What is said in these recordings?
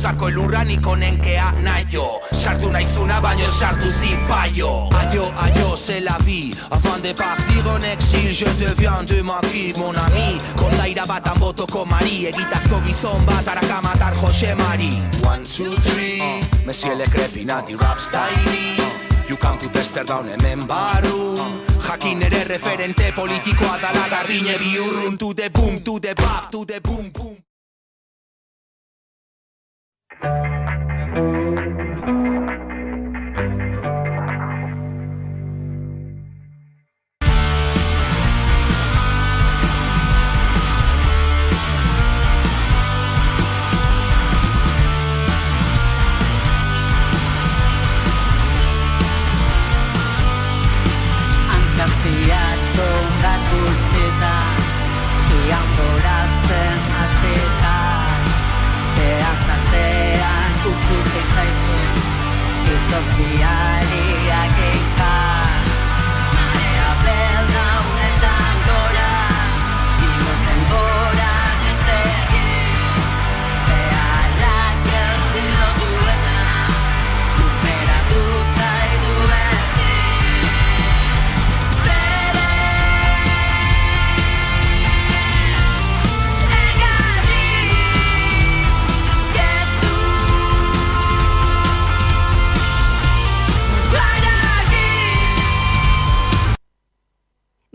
Zautzarko elurra niko nenkea naio Sartu naizuna baino sartu zipaio Ayo, c'est la vie Avant de partir en exil Je deviens de maki, mon ami Kondaira batan botoko mari Egitazko gizon bat araka matar Jose Mari 1, 2, 3 Monsieur le crepinati rap style You come to tester down hemen barru Jakin ere referente politikoa dala garrine biurrun To the boom, to the bap, to the boom, boom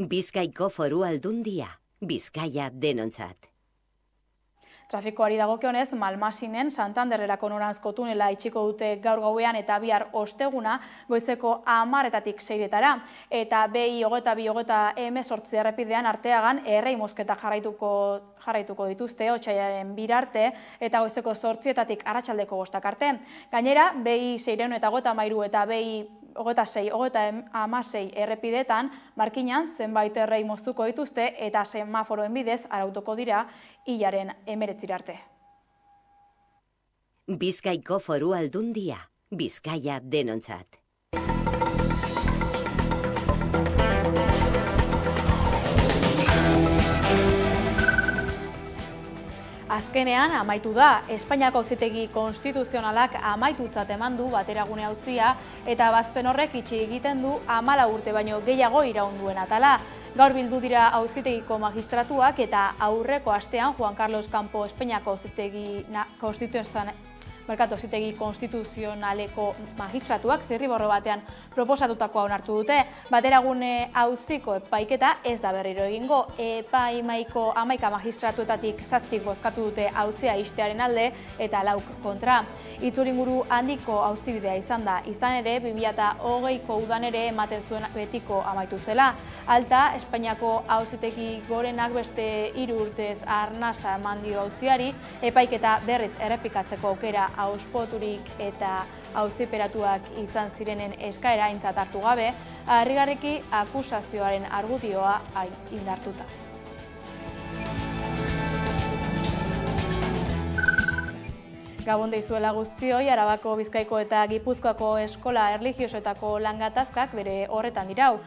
Bizkaiko Foru Aldundia, Bizkaia denontzat. Trafikoari dagokionez, Malmasinen Santanderrerako noranzko tunela itxiko dute gaur gauean eta bihar osteguna goizeko 10:00-etatik 6:00-etara. Eta BI-22-18 errepidean Arteagan errei mozketak jarraituko dituzte otsailaren 2 arte eta goizeko 8:00-etatik arratsaldeko 5:00 arte. Gainera, BI-653 eta BI-26-16 errepideetan markinan zenbait errei moztuko dituzte eta semaforoen bidez arautuko dira hilaren 19 arte. Bizkaiko Foru Aldundia, Bizkaia denontzat. Azkenean amaitu da, Espainiako Auzitegi Konstituzionalak amaitutzat eman du bateragune auzia eta bazpen horrek itxi egiten du 14 urte baino gehiago iraun duen atala. Gaur bildu dira Auzitegiko magistratuak eta aurreko astean Juan Carlos Campo Espainiako Auzitegi Konstituzionaleko magistratuak zirriborro batean proposatutakoa onartu dute. Bateragune auziko epaiketa ez da berriro egingo. Epaimaiko 11 magistratuetatik 7 bozkatu dute auzia ixtearen alde eta 4 kontra. Itzuringuru handiko auzibidea izan da. Izan ere, 2020ko udan ere ematen zuen betiko amaitu zela. Alta, Espainiako Auzitegi Gorenak beste 3 urtez arnasa eman dio auziari, epaiketa berriz errepikatzeko aukera auspoturik eta auziperatuak izan zirenen eskaera aintzat hartu gabe, harrigarriki akusazioaren argudioa indartuta. Gabon deizuela guztioi, Arabako, Bizkaiko eta Gipuzkoako eskola erlijiosoetako langatazkak bere horretan dirau.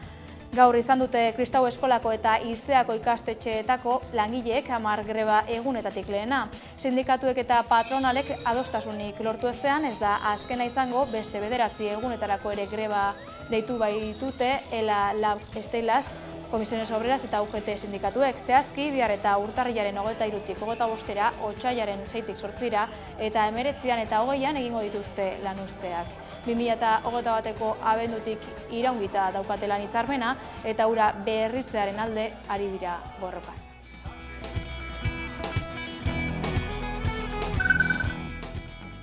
Gaur izan dute Kristau Eskolako eta Izeako ikastetxeetako langileek 10 greba egunetatik lehena. Sindikatuek eta patronalek adostasunik lortu ezean, ez da azkena izango beste 9 egunetarako ere greba deitu baitute ELA, LAB, Estelas, Komisiones Obreras eta UGT sindikatuek. Zehazki, bihar eta urtarrilaren 23-tik 25-era, otsailaren 6-tik 8-era eta 19 eta 20an egingo dituzte lanuzteak. 2021ko abendutik iraungita daukate lan hitzarmena eta hura berritzearen alde ari dira borrokan.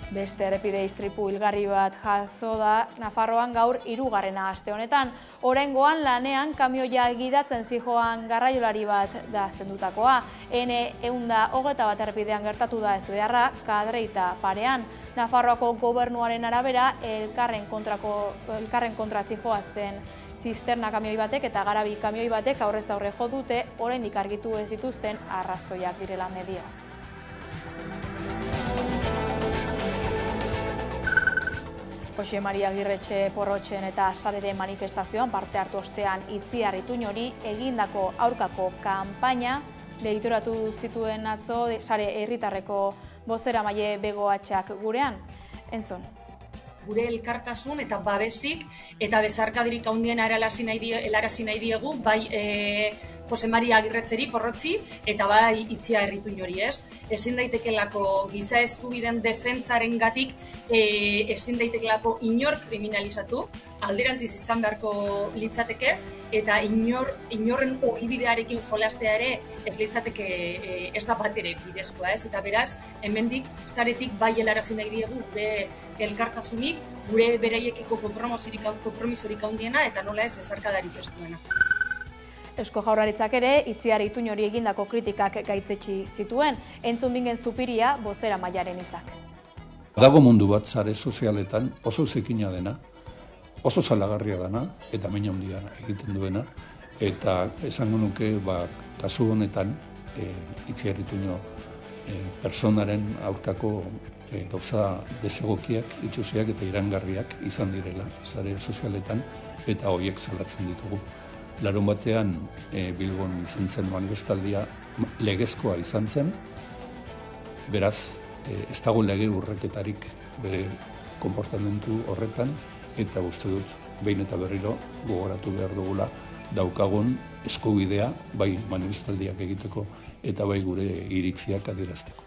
Beste errepide istripu hilgarri bat jazo da Nafarroan gaur 3. aste honetan. Oraingoan lanean kamioia gidatzen zihoan garraiolari bat da zendutakoa. N121 errepidean gertatu da ezbeharra Kadreita parean. Nafarroako gobernuaren arabera elkarren kontra zihoazten zisterna kamioi batek eta garabi kamioi batek aurrez aurre jo dute, oraindik argitu ez dituzten arrazoiak direla media. Jose Maria Agirretxe Porrotxen eta Sarere manifestazioan parte hartu ostean Itziar Ituñori egindako aurkako kanpaina deitoratu zituen atzo Sare herritarreko bozeramaile Begoatxak gurean. Entzun. Gure elkartasun eta babesik eta bezarkadirik handiena helarazi nahi diegu, bai Jose Maria Agirretzeri porrotzi eta bai Itziar Errituñori, ez? Ezin daitekelako giza eskubideen defentsarengatik ezin daitekelako inor kriminalizatu, alderantziz izan beharko litzateke eta inorren ogibidearekin jolastea ere ez litzateke ez da bat ere bidezkoa, ez? Eta beraz, hemendik zaretik bai helarazi nahi diegu gure elkartasunik, gure beraiekiko konpromisorik handiena eta nola ez bezarkadarik ez duena. Eusko Jaurlaritzak ere Itziar Errituñori egindako kritikak gaitzetsi zituen, entzun bingen Zupiria bozeramailearen hitzak. Dago mundu bat sare sozialetan oso zekina dena, oso salagarria dena eta min handia egiten duena, eta esango nuke kasu honetan Itziar Errituño personaren aurkako gauza desegokiak, itxusiak eta irangarriak izan direla sare sozialetan eta horiek salatzen ditugu. Larun batean Bilbon izan zen manifestaldia legezkoa izan zen, beraz ez dago lege urreketarik bere konportamentu horretan eta uste dut behin eta berriro gogoratu behar dugula daukagun eskubidea bai manifestaldiak egiteko eta bai gure iritziak adierazteko.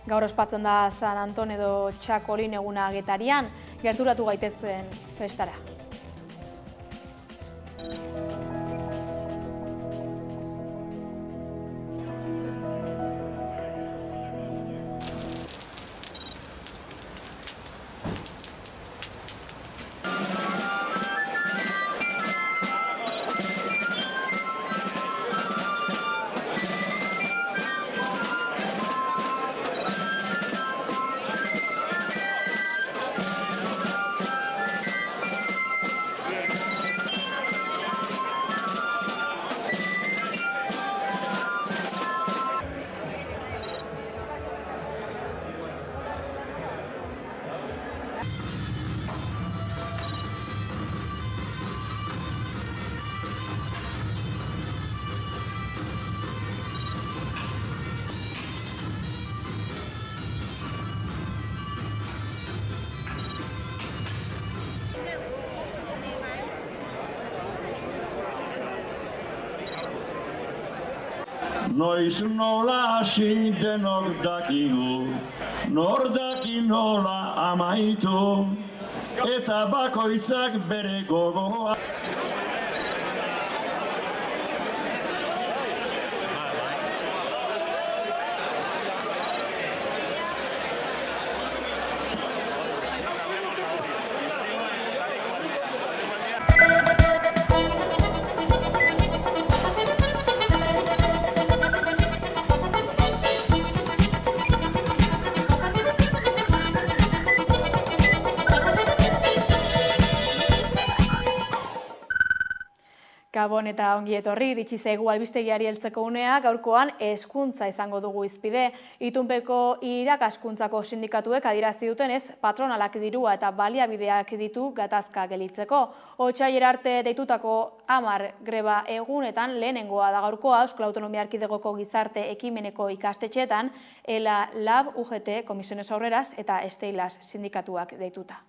Gaur ospatzen da San Anton edo Txakolin eguna Getarian, gerturatu gaitezen festara. Noiz nola hasi denok dakigu, nor daki nola amaitu, eta bakoitzak bere gogoa. Gabon eta ongi etorri, iritsi zaigu albistegiari heltzeko unea, gaurkoan hezkuntza izango dugu hizpide. Itunpeko irakaskuntzako sindikatuek adierazi dutenez, patronalak dirua eta baliabideak ditu gatazka gelitzeko. Otsailera arte deitutako 10 greba egunetan lehenengoa da gaurkoa Euskal Autonomia Erkidegoko gizarte ekimeneko ikastetxeetan, ELA, LAB, UGT, Komisiones Aurreras eta Esteilas sindikatuak deituta.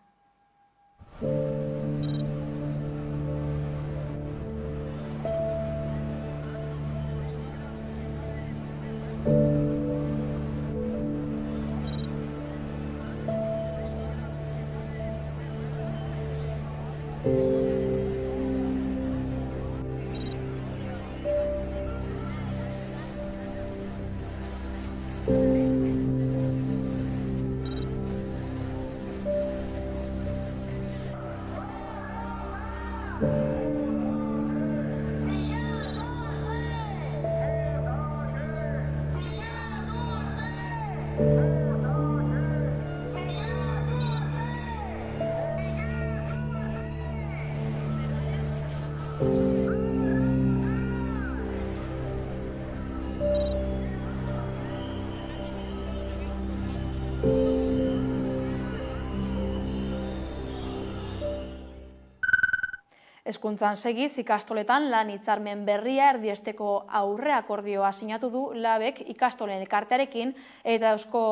Hezkuntzan segiz, ikastoletan lan hitzarmen berria erdiesteko aurreakordioa sinatu du LABek ikastolen elkartearekin eta Eusko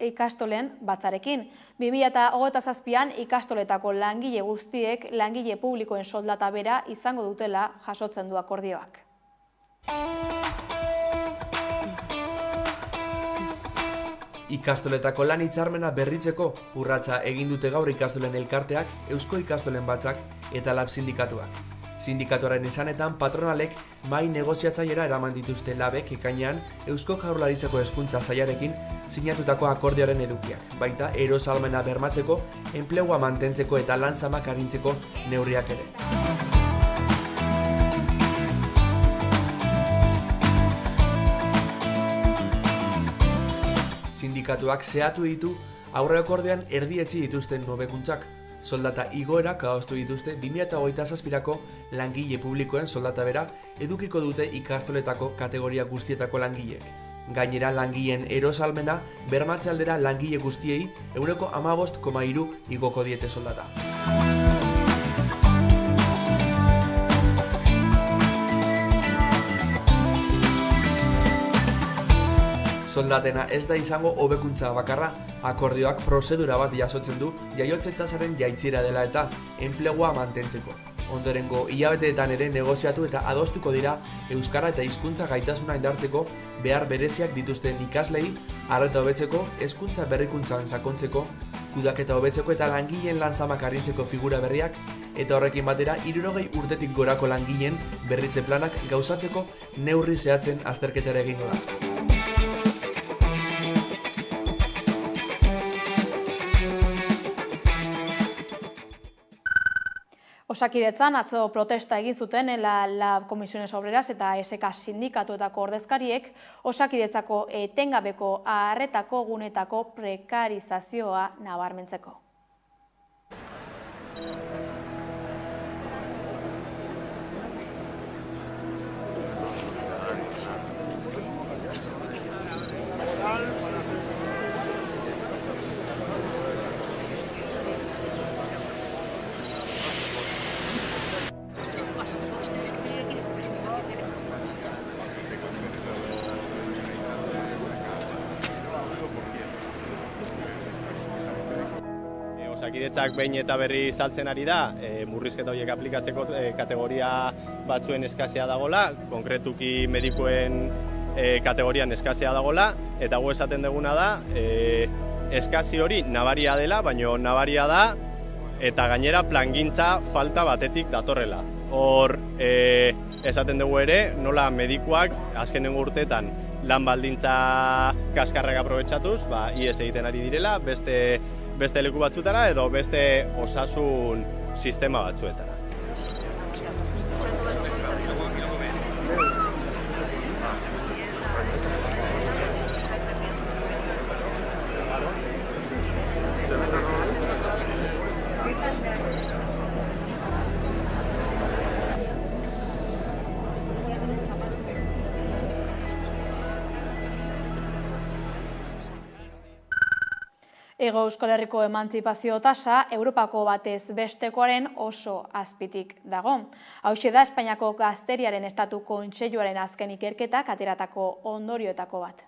ikastolen batzarekin. 2027an ikastoletako langile guztiek langile publikoen soldata bera izango dutela jasotzen du akordioak. Ikastoletako lan hitzarmena berritzeko urratsa egin dute gaur ikastolen elkarteak, Eusko ikastolen batzak eta LAB sindikatuak. Sindikatuaren esanetan patronalek mahai negoziatzailera eraman dituzte LABek ekainean Eusko Jaurlaritzako hezkuntza sailarekin sinatutako akordioaren edukiak, baita erosalmena bermatzeko, enplegua mantentzeko eta lan zamak arintzeko neurriak ere. Sindikatuak zehatu ditu aurreakordean erdietzi dituzten hobekuntzak. Soldata igoerak adostu dituzte 2027ako langile publikoen soldata bera edukiko dute ikastoletako kategoria guztietako langileek. Gainera langileen erosalmena bermatze aldera langile guztiei 15,3 igoko diete soldata. Soldatena ez da izango hobekuntza bakarra, akordioak prozedura bat jasotzen du jaiotze tasaren jaitsiera dela eta enplegua mantentzeko. Ondorengo hilabeteetan ere negoziatu eta adostuko dira euskara eta hizkuntza gaitasuna indartzeko behar bereziak dituzten ikaslei arreta hobetzeko, hezkuntza berrikuntzan sakontzeko, kudeaketa hobetzeko eta langileen lan zamak arintzeko figura berriak eta horrekin batera 60 urtetik gorako langileen berritze planak gauzatzeko neurri zehatzen azterketara egingo da. Osakidetzan atzo protesta egin zuten LAB Comisiones Obreras eta SK sindikatuetako ordezkariek Osakidetzako etengabeko arretako gunetako prekarizazioa nabarmentzeko. Osakidetzak behin eta berri saltzen ari da, murrizketa horiek aplikatzeko kategoria batzuen eskasea dagola, konkretuki medikuen kategorian eskasea dagola, eta gu esaten duguna da, eskasi hori nabaria dela, baina nabaria da, eta gainera plangintza falta batetik datorrela. Hor, esaten dugu ere, nola medikuak azkenengo urteetan lan baldintza kaskarrak aprobetxatuz, ihes egiten ari direla, beste leku batzutara edo beste osasun sistema batzuetara. Hego Euskal Herriko emantzipazio tasa Europako batez bestekoaren oso azpitik dago. Hauxe da Espainiako Gazteriaren Estatu Kontseiluaren azken ikerketak ateratako ondorioetako bat.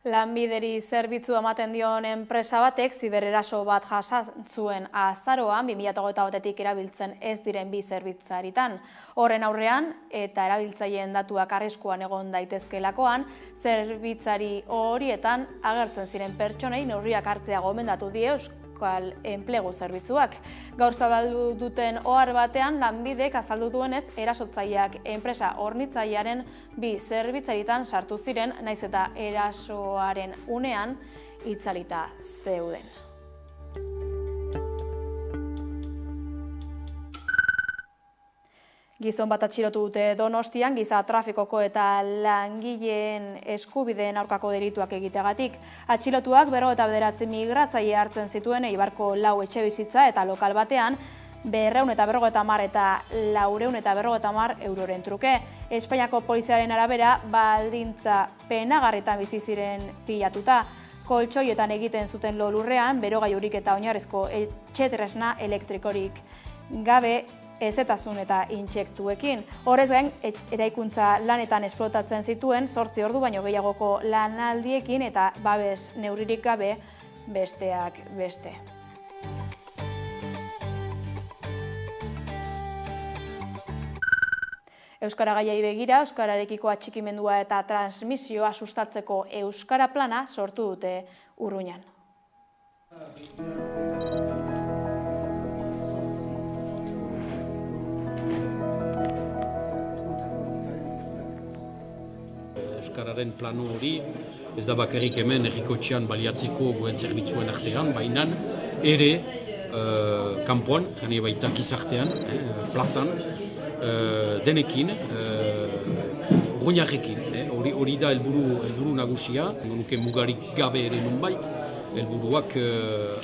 Lanbideri zerbitzu ematen dion enpresa batek zibereraso bat jasan zuen azaroan 2021-tik erabiltzen ez diren bi zerbitzaritan. Horren aurrean eta erabiltzaileen datuak arriskuan egon daitezkeelakoan, zerbitzari horietan agertzen ziren pertsonei neurriak hartzea gomendatu die Euskal Enplegu Zerbitzuak. Gaur zabaldu duten ohar batean Lanbidek azaldu duenez erasotzaileak enpresa hornitzailearen bi zerbitzaritan sartu ziren, naiz eta erasoaren unean itzalita zeuden. Gizon bat atxilotu dute Donostian giza trafikoko eta langileen eskubideen aurkako delituak egiteagatik. Atxilotuak 59 migratzaile hartzen zituen Eibarko 4 etxebizitza eta lokal batean 250 eta 450 euroren truke. Espainiako poliziaren arabera baldintza penagarritan bizi ziren pilatuta. Koltxoietan egiten zuten lurrean berogailurik eta oinarrizko etxetresna elektrikorik gabe ezetasun eta intsektuekin. Horrez gain, eraikuntza lanetan esplotatzen zituen 8 ordu baino gehiagoko lanaldiekin eta babes neurririk gabe besteak beste. Euskara gaiei begira, euskararekiko atxikimendua eta transmisioa sustatzeko Euskara Plana sortu dute Urruñan. Euskararen plano hori ez da bakarrik hemen herrikotxean baliatzeko goen zerbitzuen artean, baina ere kanpoan, jane baita gizartean, plazan, denekin, urruñarrekin. Hori da helburu nagusia, nuke mugarik gabe ere nonbait, helburuak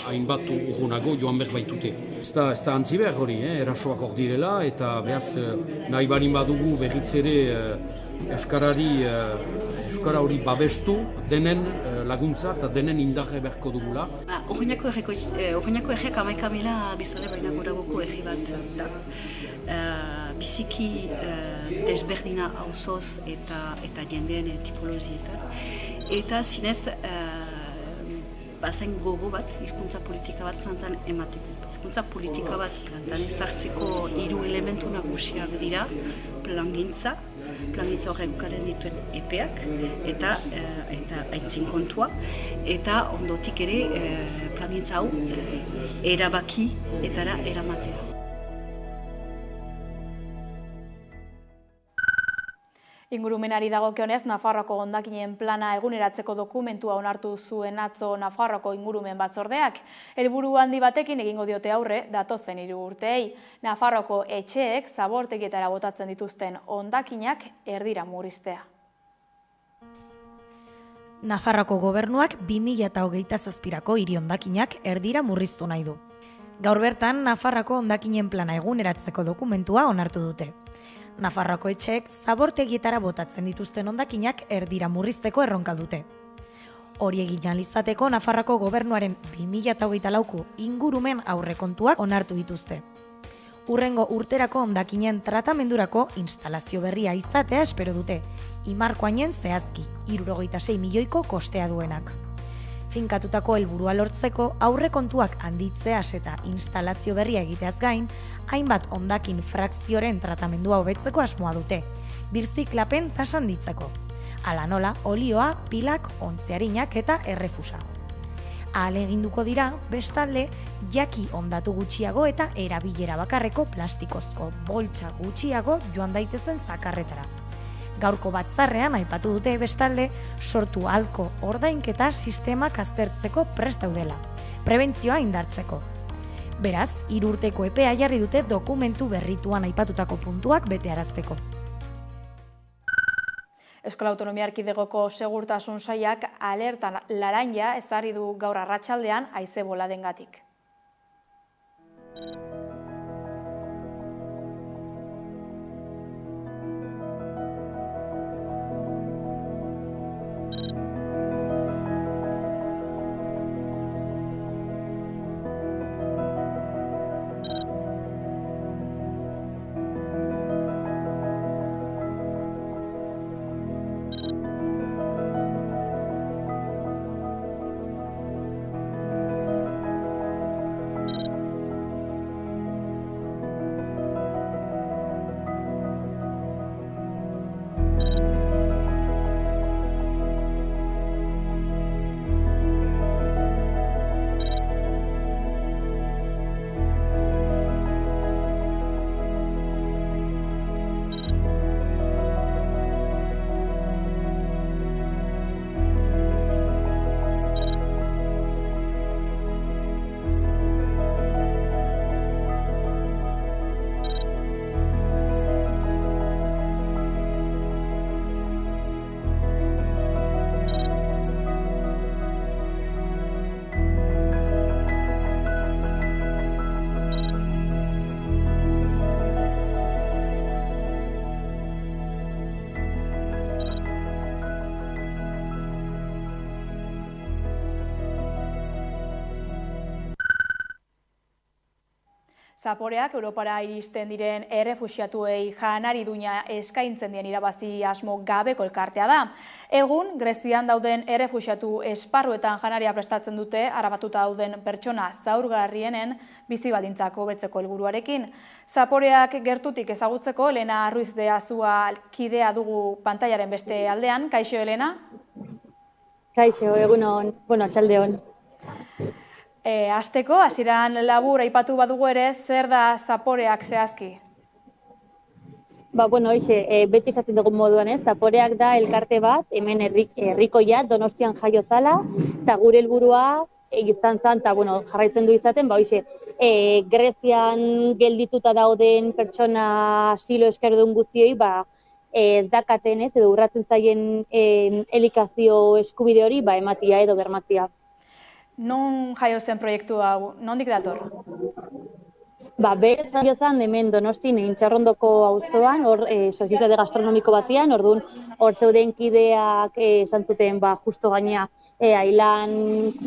hainbat urrunago joan behar baitute. Ez da antzi behar hori, erasoak hor direla, eta behaz nahi barin badugu berriz ere Euskara hori babestu, denen laguntza eta denen indarre beharko dugula. Urruñako errek 11.000 biztale baina goragoko erri bat da. Biziki desberdina auzoz eta jendean tipologietan. Eta zinez bazen gogo bat, hizkuntza politika bat plantan emateko. Hizkuntza politika bat plantan ezartzeko 3 elementu nagusiak dira, plangintza horrek garen dituen epeak eta aitzin kontua, eta ondotik ere plangintza hau erabaki etara eramatea. Ingurumenari dagokionez, Nafarroako hondakinen plana eguneratzeko dokumentua onartu zuen atzo Nafarroako ingurumen batzordeak. Helburu handi batekin egingo diote aurre datozen 3 urteei. Nafarroako etxeek zabortegietara botatzen dituzten hondakinak erdira murriztea. Nafarroako gobernuak 2027ko hiri hondakinak erdira murriztu nahi du. Gaur bertan, Nafarroako hondakinen plana eguneratzeko dokumentua onartu dute. Nafarroako etxeek zabortegietara botatzen dituzten hondakinak erdira murrizteko erronka dute. Hori egin ahal izateko Nafarroako gobernuaren 2024ko ingurumen aurrekontuak onartu dituzte. Hurrengo urterako hondakinen tratamendurako instalazio berria izatea espero dute, imarkoainen zehazki 76 milioiko kostea duenak. Finkatutako helburua lortzeko aurrekontuak handitzeaz eta instalazio berria egiteaz gain, hainbat hondakin frakzioren tratamendua hobetzeko asmoa dute, birziklapen tasa handitzeko. Hala nola, olioa, pilak, ontziarinak eta errefusa. Ahaleginduko dira, bestalde, jaki hondatu gutxiago eta erabilera bakarreko plastikozko boltsa gutxiago joan daitezen zakarretara. Gaurko batzarrean aipatu dute bestalde sortu ahalko ordainketa sistemak aztertzeko prest daudela, prebentzioa indartzeko. Beraz, 3 urteko epea jarri dute dokumentu berrituan aipatutako puntuak betearazteko. Euskal Autonomia Erkidegoko Segurtasun Sailak alerta laranja ezarri du gaur arratsaldean haize boladengatik. Zaporeak Europara iristen diren errefuxiatuei janari duina eskaintzen dien irabazi asmo gabeko elkartea da. Egun, Grezian dauden errefuxiatu esparruetan janaria prestatzen dute harrapatuta dauden pertsona zaurgarrienen bizi baldintzak hobetzeko helburuarekin. Zaporeak gertutik ezagutzeko Elena Ruiz de Azua kidea dugu pantailaren beste aldean. Kaixo, Elena? Kaixo, egunon, atxaldeon. Hasteko, hasieran labur aipatu badugu ere, zer da Zaporeak zehazki? Beti esaten dugun moduan, Zaporeak da elkarte bat, hemen herrikoia, Donostian jaio zala, eta gure helburua izan zen, eta jarraitzen du izaten, Grezian geldituta dauden pertsona asilo eskerdun guztioi, ez dakaten edo urratzen zaien elikazio eskubide hori, ematia edo bermatzia. Non jaio zen proiektu hau? Nondik dator? Berez jaio zen hemen Donostin Intxarrondoko auzoan, hor sozietate gastronomiko batean, orduan hor zeuden kideak esan zuten justo gainea ailan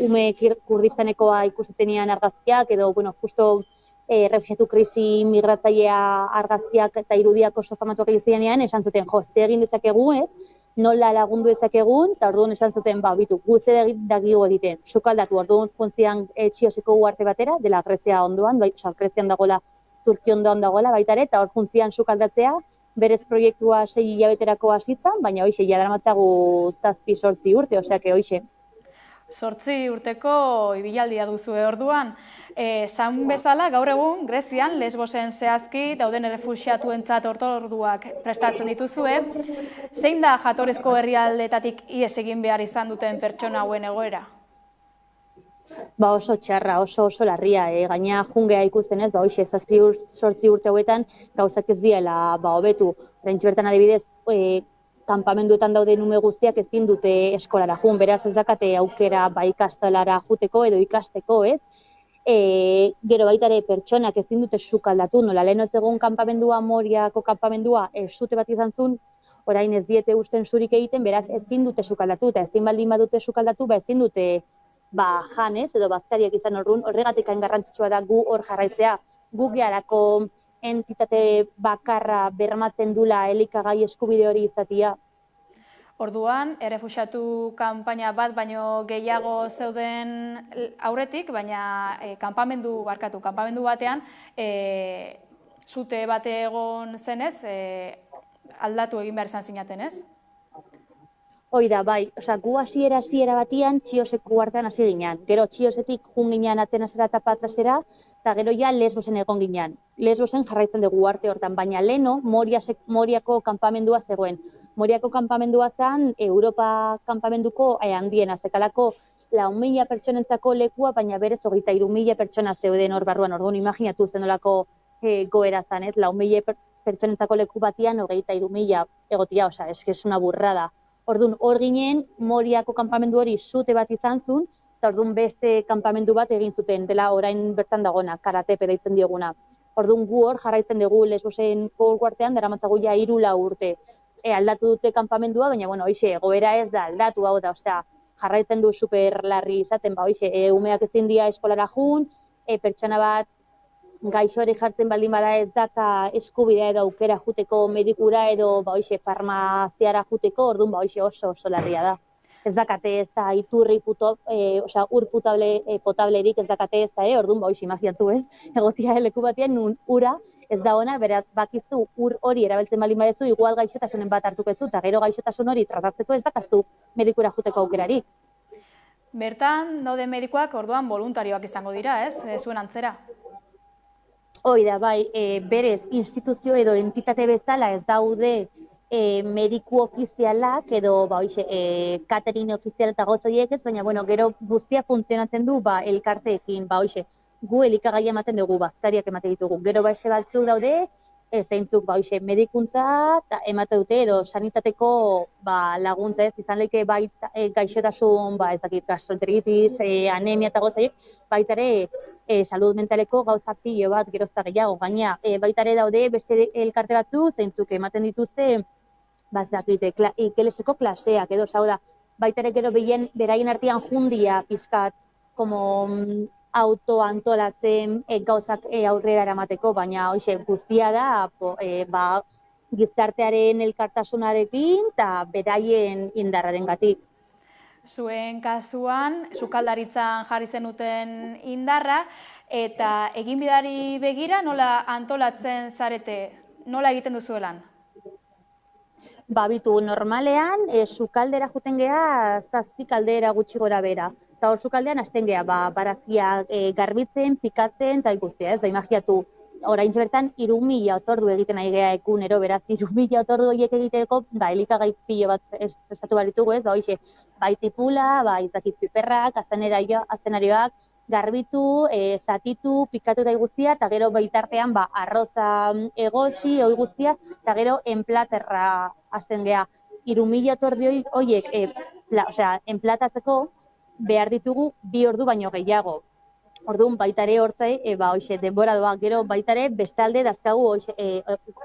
ume Kurdistanekoa ikusetenean argazkiak edo justo refuxiatu krisi migratzailea argazkiak eta irudiak oso famatuak egin esan zuten, ze egin dezakegu nola lagundu dezakegun, eta orduan esan zuten, gu zer dakigu egiten, sukaldatu, orduan juntzian Txioseko uarte batera, dela Grezia ondoan, Grezian dagoela, Turki ondoan dagoela baita ere, eta hor juntzian sukaldatzea, berez proiektua 6 hilabeterako hasitzen, baina hoxe, daramatzagu 7-8 urte, hoxe. 8 urteko ibilaldia duzue orduan. Esan bezala, gaur egun, Grezian, Lesbosen zehazki, dauden errefuxiatuentzat orduak prestatzen dituzue. Zein da jatorrizko herrialdetatik ihes egin behar izan duten pertsona hauen egoera? Oso txarra, oso larria, gaina jungea ikusten ez, 7-8 urte hauetan, gauzak ez diela hobetu. Oraintxe bertan adibidez, kanpamenduetan dauden ume guztiak ezin dute eskolara jun, beraz ez dakate aukera ikastolara juteko edo ikasteko, ez? Gero baita ere pertsonak ezin dute sukaldatu, nola lehen ez egon kanpamendua, Moriako kanpamendua sute bat izan zuen, orain ez diete usten zurik egiten, beraz ezin dute sukaldatu, eta ezin baldin badute sukaldatu, ezin dute jan ez, edo bazkariak izan horregatik hain garrantzitsua da gu hor jarraitzea, gu geharako entitate bakarra bermatzen dula elikagai eskubide hori izatia. Orduan, errefuxiatu kanpaina bat baino gehiago zeuden aurretik, baina kanpamendu batean, zute bate egon zenez, aldatu egin behar izan zinaten, ez? Hoi da, gu hasiera batian Txioseko uartean hasi ginen. Gero Txiosetik jun ginen Atenasera eta Patrasera, eta gero ja Lesbosen egon ginen. Lesbosen jarraitzen dugu arte hortan, baina leno Moriako kanpamendua zegoen. Moriako kanpamendua zen Europa kanpamenduko handiena, zekalako 4.000 pertsonentzako lekua, baina berez 23.000 pertsona zeuden hor barruan, orduan imaginatu zenolako goera zen, 4.000 pertsonentzako leku batian 23.000 egotia, ez una burrada. Orduan, hor ginen, Moriako kanpamendu hori zute bat izan zuen, eta orduan beste kanpamendu bat egin zuten, dela orain bertan dagona, Karatepe deitzen dioguna. Orduan, gu hor jarraitzen dugu Lesbosen uartean, daramatzagu ja 3-4 urte. Aldatu dute kanpamendua, baina, egoera ez da aldatu, hau da, jarraitzen du superlarri izaten, umeak ezin dira eskolara jun, pertsona bat gaixoari jartzen baldin bada ez daka eskubidea edo aukera juteko medikura edo farmaziara juteko, orduan oso larria da. Ez dakate ez da iturri ur potablerik ez dakate ez da, orduan imaginatu ez, egotia leku batean nun ura ez da ona, beraz bakizu ur hori erabiltzen baldin badezu, igual gaixotasunen bat hartuko ez du, eta gero gaixotasun hori tratatzeko ez dakazu medikura juteko aukerarik. Bertan, dauden medikoak orduan voluntarioak izango dira, ez? Zuen antzera? Hoi da, berez, instituzio edo entitate bezala ez daude mediku ofizialak edo catering ofizial eta gozoiek ez, baina gero guztia funtzionatzen du elkarteekin, gu elikagaia ematen dugu, bazkariak ematen ditugu. Gero beste batzuk daude, zeintzuk medikuntza emate dute edo sanitateko laguntza ez, izan leke gaixotasun, gastroenteritis, anemia eta gozoiek, baita ere salud mentaleko gauza pilo bat gerozta gehiago, gaina baita ere daude beste elkarte batzu, zeintzuk ematen dituzte ikeleseko klaseak edo, baita ere gero beraien artean jundia pizkat, como autoantolatzen gauzak aurrera eramateko, baina hoxe guztia da gizartearen elkartasunarekin eta beraien indarrarengatik. Zuen kasuan, sukaldaritzan jarri zenuten indarra, eta eginbidari begira nola antolatzen zarete, nola egiten duzuelan? Bitu, normalean, sukaldera juten geha 7 kaldera gutxi gora bera. Eta hor sukaldean hasten geha, baraziak garbitzen, pikatzen, eta ikustea, ez da, imagiatu, oraintxe bertan 3.000 otordu egiten ari geha egunero, beraz, 3.000 otordu horiek egiteko, elikagai pilo bat prestatu baritugu, ez, hoxe, bai tipula, izakit piperrak, azenarioak, garbitu, zatitu, pikatu eta guztia, eta gero baitartean arroza egosi, hoi guztia, eta gero enplaterra hasten geha. 3.000 otordu horiek enplatatzeko behar ditugu 2 ordu baino gehiago. Orduan, baitare hortzai, denbora doa, gero baitare bestalde dazkagu,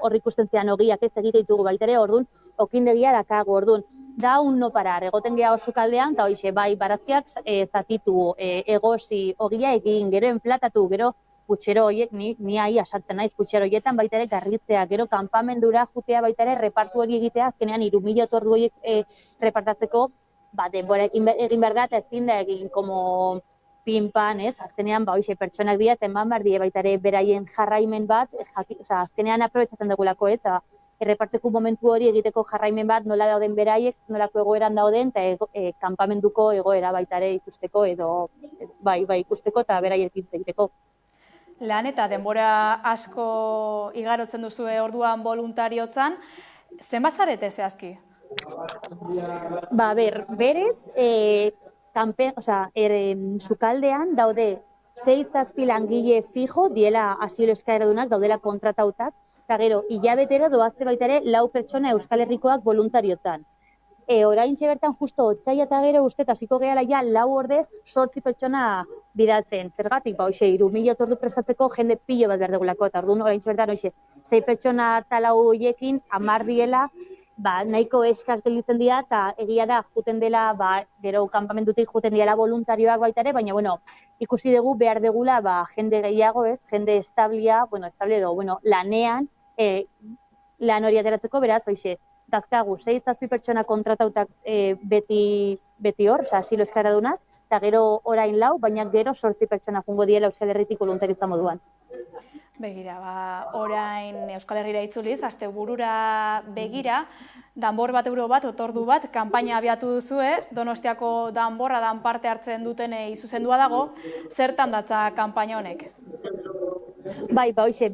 hor ikusten zean ogiak ez egite ditugu baitare, orduan, okindegia dakagu, orduan, da un no parar, egoten geha hor sukaldean, eta bai barazkiak zatitu, egosi, ogia egin, gero enplatatu, gero putxero horiek, ni ahi asartzen naiz, putxero horietan baitare garritzea, gero kanpamendura jutea baitare repartu hori egitea, azkenean 3.000 otordu horiek repartatzeko, denbora egin behar da, eta ezin da egin, como pinpan, ez, azkenean, pertsonak dira, eta eman behar die baitare beraien jarraimen bat, azkenean aprobetsatzen dugulako, ez, erreparteko momentu hori egiteko jarraimen bat, nola dauden beraiek, nolako egoeran dauden, eta kanpamenduko egoera baitare ikusteko, edo, ikusteko eta beraiek hitz egiteko. Lan eta denbora asko igarotzen duzue orduan voluntariotzan, zenbat zarete zehazki? Berez, sukaldean daude 6-7 langile fijo, diela asilo eskaeradunak, daudela kontratautak, eta gero, hilabetero doazte baita ere 4 pertsona Euskal Herrikoak voluntariotzan. Oraintxe bertan justo otsaila eta gero uste hasiko gehala 4 ordez 8 pertsona bidatzen. Zergatik, 3.000 otordu prestatzeko jende pilo bat behar dugulako, eta orduan oraintxe bertan 6 pertsona talau horiekin 10 diela, nahiko eskaz gelitzen dira, eta egia da, juten dela, gero kanpamendutik juten dira voluntarioak baita ere, baina, ikusi dugu behar degula, jende gehiago, ez, jende establia, lanean, lan hori ateratzeko, beraz, dazkagu, 6-7 pertsona kontratautak beti hor, asilo eskaradunak, eta gero orain 4, baina gero 8 pertsona jungo diela Euskal Herritik voluntaritza moduan. Begira, orain Euskal Herrira itzuliz, asteburura begira, danbor bat euro bat, otordu bat, kanpaina abiatu duzue, Donostiako danborradan parte hartzen dutenei zuzendua dago, zertan datza kanpaina honek?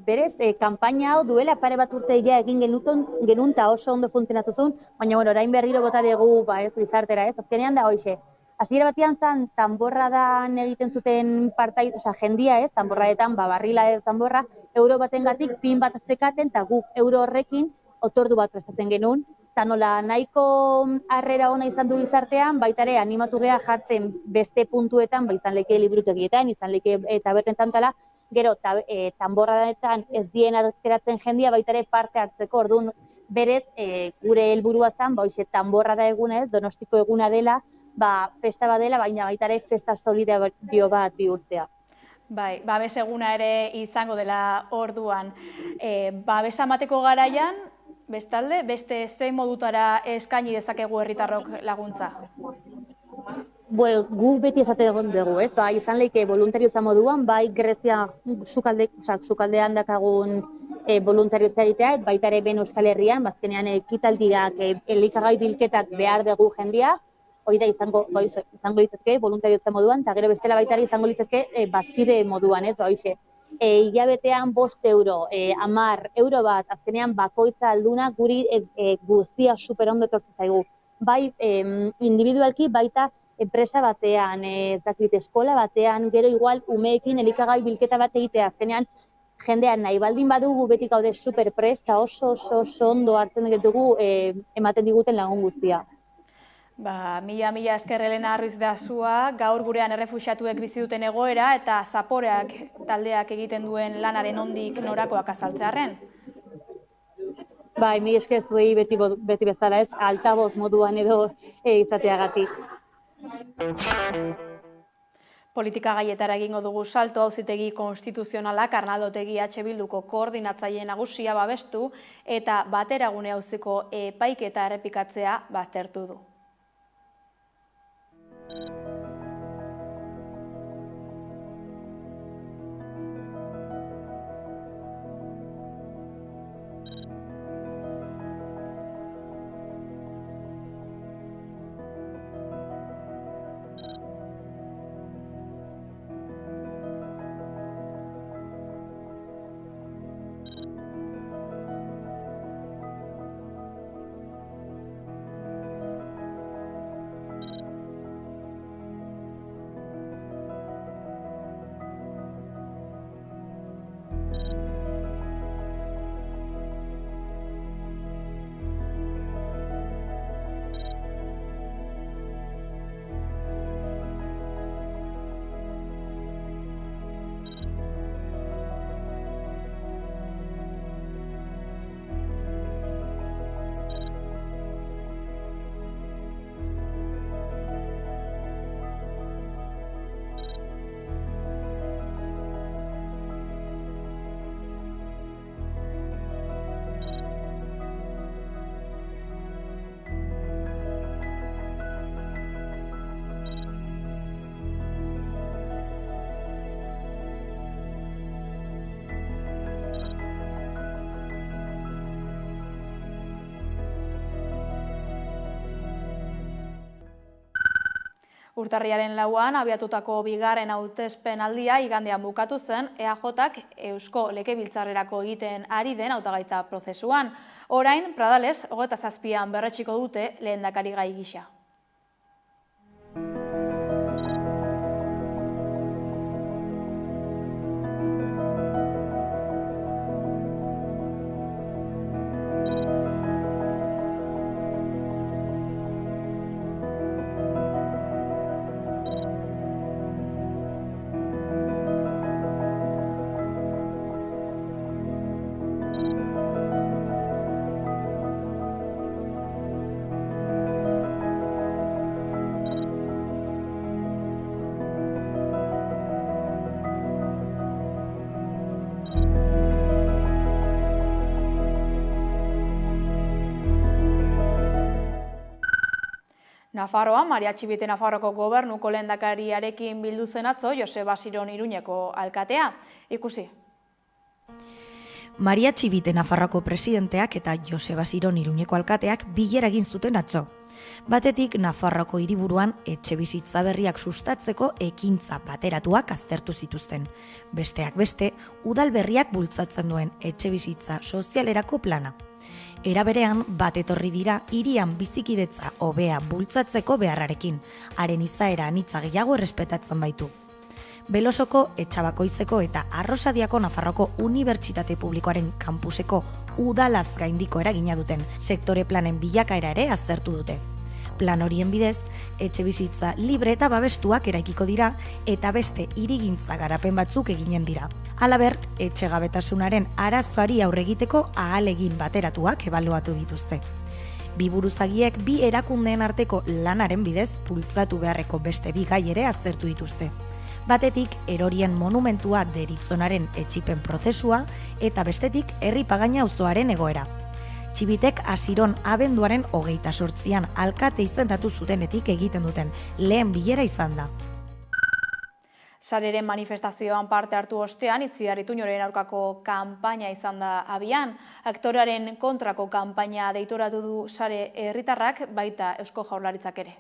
Berez, kanpaina hau duela pare bat urte egin genuen eta oso ondo funtzionatu zuen, baina orain berriro bota dugu gizartera, ez? Azkenean da, hasiera batian zan, danborradan egiten zuten jendia, ez? Danborradetan, barrila ez danborra, euro batengatik pin bat zekaten, eta guk euro horrekin otordu bat prestatzen genuen, eta nola nahiko harrera ona izan du gizartean, baitare animatu geha jartzen beste puntuetan, izan leke liburutegietan, izan leke tabernetan tala, gero, danborradetan ez dien ateratzen jendia baitare parte hartzeko, orduan berez, gure helburua zan, danborrada eguna ez, Donostiko eguna dela, festa bat dela, baina baitare festa solidario bat bihurtzea. Babes eguna ere izango dela orduan. Babesa emateko garaian, bestalde, beste zein modutara eskaini dezakegu herritarrok laguntza? Gu beti esate dugu, ez? Izan leike voluntarioza moduan, Grezia sukaldean dakagun voluntarioza egitea, baita ere ben Euskal Herrian, bazkenean ekitaldiak, elikagai bilketak behar dugu jendia, hori da izango ditzezke voluntarioza moduan, eta gero bestela baita ere izango ditzezke bazkide moduan, ez? Hilabetean 5 euro, 10 euro bat, azkenean bakoitza alduna guri guztia super ondo etortzen zaigu. Bai individualki baita enpresa batean, eskola batean, gero igual umeekin elikagai bilketa bat egitea, azkenean jendean nahi baldin badugu beti gaude superpresta, oso ondo hartzen ditugu ematen diguten lagun guztia. Mila esker Elena Arruiz-Dazua, gaur gurean errefuxiatuek bizi duten egoera eta zaporeak taldeak egiten duen lanaren ondik norakoak azaltzearren. Mila esker zuei beti bezala ez, altaboz moduan edo izateagatik. Politika gaietara egingo dugu salto. Auzitegi konstituzionalak Arnaldotegi Bilduko koordinatzaile nagusia babestu eta Bateragune auziko epaiketa errepikatzea baztertu du. Urtarriaren 4an abiatutako bigarren hautespen aldia igandean bukatu zen EAJak Eusko Legebiltzarrerako egiten ari den hautagaitza prozesuan. Orain, Pradales 27an berretsiko dute lehendakari gai gisa. Nafarroa, Maria Txibite Nafarroko gobernuko lehendakariarekin bildu zen atzo Joseba Siron Iruñeko alkatea. Ikusi. Maria Txibite Nafarroko presidenteak eta Joseba Siron Iruñeko alkateak bilera egin zuten atzo. Batetik, Nafarroko hiriburuan etxebizitza berriak sustatzeko ekintza bateratuak aztertu zituzten. Besteak beste, udal berriak bultzatzen duen etxebizitza sozialerako plana. Era berean, bat etorri dira hirian bizikidetza hobea bultzatzeko beharrarekin, haren izaera anitza gehiago errespetatzen baitu. Belosoko, Etxabakoizeko eta Arrosadiako Nafarroko Unibertsitate Publikoaren kampuseko udalaz gaindiko eragina duten sektore planen bilakaera ere aztertu dute. Plan horien bidez, etxebizitza libre eta babestuak eraikiko dira eta beste hirigintza garapen batzuk eginen dira. Halaber, etxegabetasunaren arazoari aurre egiteko ahalegin bateratuak ebaluatu dituzte. Bi buruzagiek bi erakundeen arteko lanaren bidez bultzatu beharreko beste bi gai ere aztertu dituzte. Batetik, erorien monumentua deritzonaren etxipen prozesua eta bestetik Herripagaina auzoaren egoera. Txibitek Asiron abenduaren 28an alkate izendatu zutenetik egiten duten lehen bilera izan da. Sareren manifestazioan parte hartu ostean, Itziar Ituñoren aurkako kanpaina izan da abian. Aktorearen kontrako kanpaina deitoratu du Sare herritarrak, baita Eusko Jaurlaritzak ere.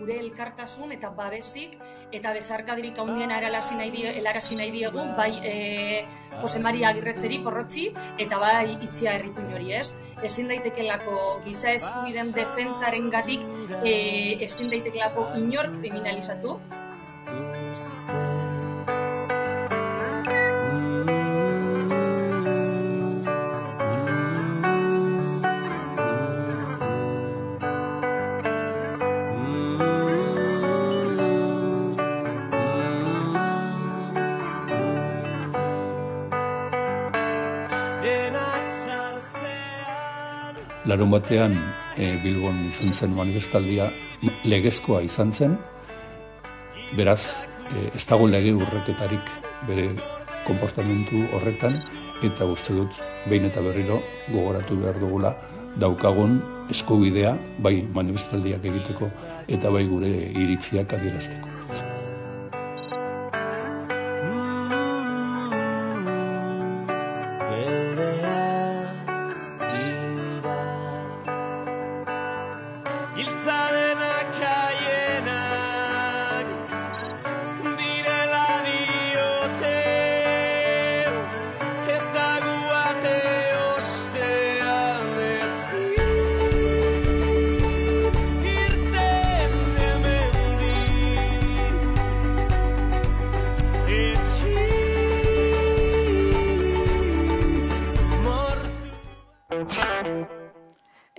Gure elkartasun eta babesik eta bezarkadirik handiena helarazi nahi diegu, bai Jose Maria Agirretzeri porrotzi eta bai Itziar Ituñori, ez? Ezin daitekelako giza eskubideen defentsarengatik ezin daitekelako inor kriminalizatu. Larun batean Bilbon izan zen manifestaldia legezkoa izan zen, beraz ez dago lege urreketarik bere konportamentu horretan, eta uste dut behin eta berriro gogoratu behar dugula daukagun eskubidea bai manifestaldiak egiteko eta bai gure iritziak adierazteko.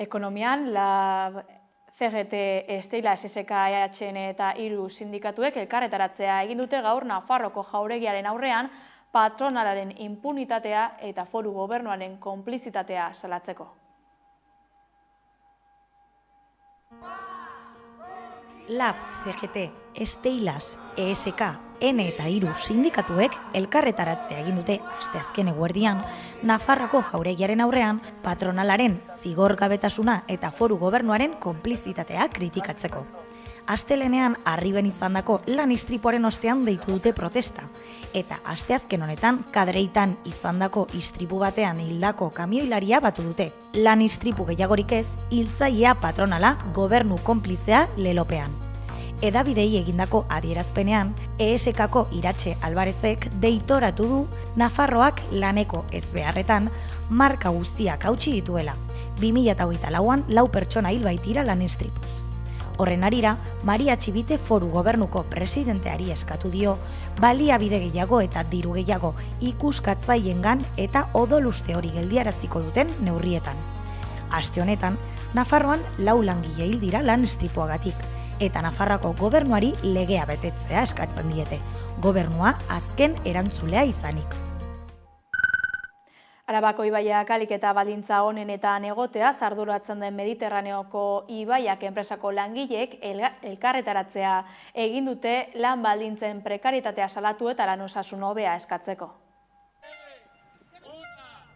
Ekonomian, la CGT, Estela, SSK, EHN eta hiru sindikatuek elkarretaratzea egin dute gaur Nafarroko jauregiaren aurrean patronalaren impunitatea eta foru gobernuaren konplizitatea salatzeko. LAB, CGT, Esteilas, ESK, N eta hiru sindikatuek elkarretaratzea egin dute asteazken eguerdian Nafarroko jauregiaren aurrean patronalaren zigorgabetasuna eta foru gobernuaren konplizitatea kritikatzeko. Astelenean Arriben izandako lan istripuaren ostean deitu dute protesta, eta asteazken honetan Kadreitan izandako istripu batean hildako kamioilaria batu dute. Lan istripu gehiagorik ez, hiltzailea patronala gobernu konplizea lelopean. Edabidei egindako adierazpenean, ESK-ko Iratxe Alvarezek deitoratu du Nafarroak laneko ezbeharretan marka guztiak hautsi dituela. 2024an 4 pertsona hil baitira lan istripuz. Horren harira, Maria Txibite foru gobernuko presidenteari eskatu dio, baliabide gehiago eta diru gehiago ikuskatzaiengan eta odoluste hori geldiaraziko duten neurrietan. Aste honetan, Nafarroan 4 langile hil dira lan istripuagatik, eta Nafarroako gobernuari legea betetzea eskatzen diete, gobernua azken erantzulea izanik. Arabako ibaiak ahalik eta baldintza onenetan egotea arduratzen den Mediterraneoko ibaiak enpresako langileek elkarretaratzea egin dute lan baldintzen prekaritatea salatu eta lan osasun hobea eskatzeko.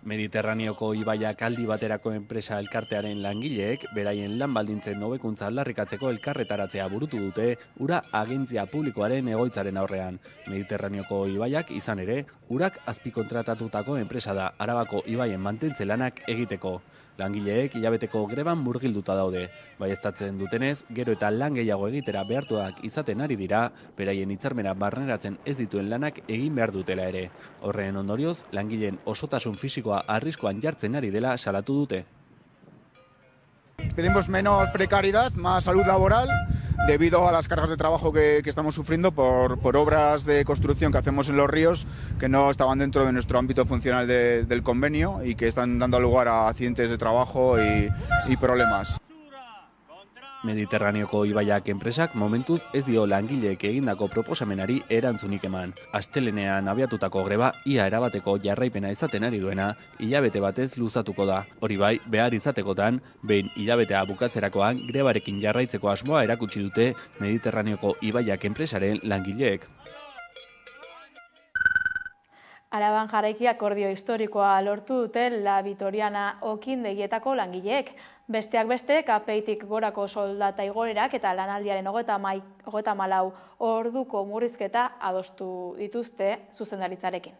Mediterraneoko ibaiak aldi baterako enpresa elkartearen langileek beraien lan baldintzen hobekuntza aldarrikatzeko elkarretaratzea burutu dute ura agentzia publikoaren egoitzaren aurrean. Mediterraneoko ibaiak izan ere, urak azpikontratatutako enpresa da Arabako ibaien mantentze lanak egiteko. Langileek hilabeteko greban murgilduta daude. Baieztatzen dutenez, gero eta lan gehiago egitera behartuak izaten ari dira, beraien hitzarmena barneratzen ez dituen lanak egin behar dutela ere. Horren ondorioz, langileen osotasun fisikoa arriskuan jartzen ari dela salatu dute. Pedimos menos precariedad, más salud laboral, debido a las cargas de trabajo que estamos sufriendo por obras de construcción que hacemos en los ríos que no estaban dentro de nuestro ámbito funcional del convenio y que están dando lugar a accidentes de trabajo y problemas. Mediterraneoko ibaiak enpresak momentuz ez dio langileek egindako proposamenari erantzunik eman. Astelenean abiatutako greba ia erabateko jarraipena izaten ari duena, hilabete batez luzatuko da. Hori bai, behar izatekotan, behin hilabetea bukatzerakoan grebarekin jarraitzeko asmoa erakutsi dute Mediterraneoko ibaiak enpresaren langileek. Araban jarraiki akordio historikoa lortu dute La Vitoriana okindegietako langileek. Besteak beste, KPItik gorako soldata igoerak eta lanaldiaren 34 orduko murrizketa adostu dituzte zuzendaritzarekin.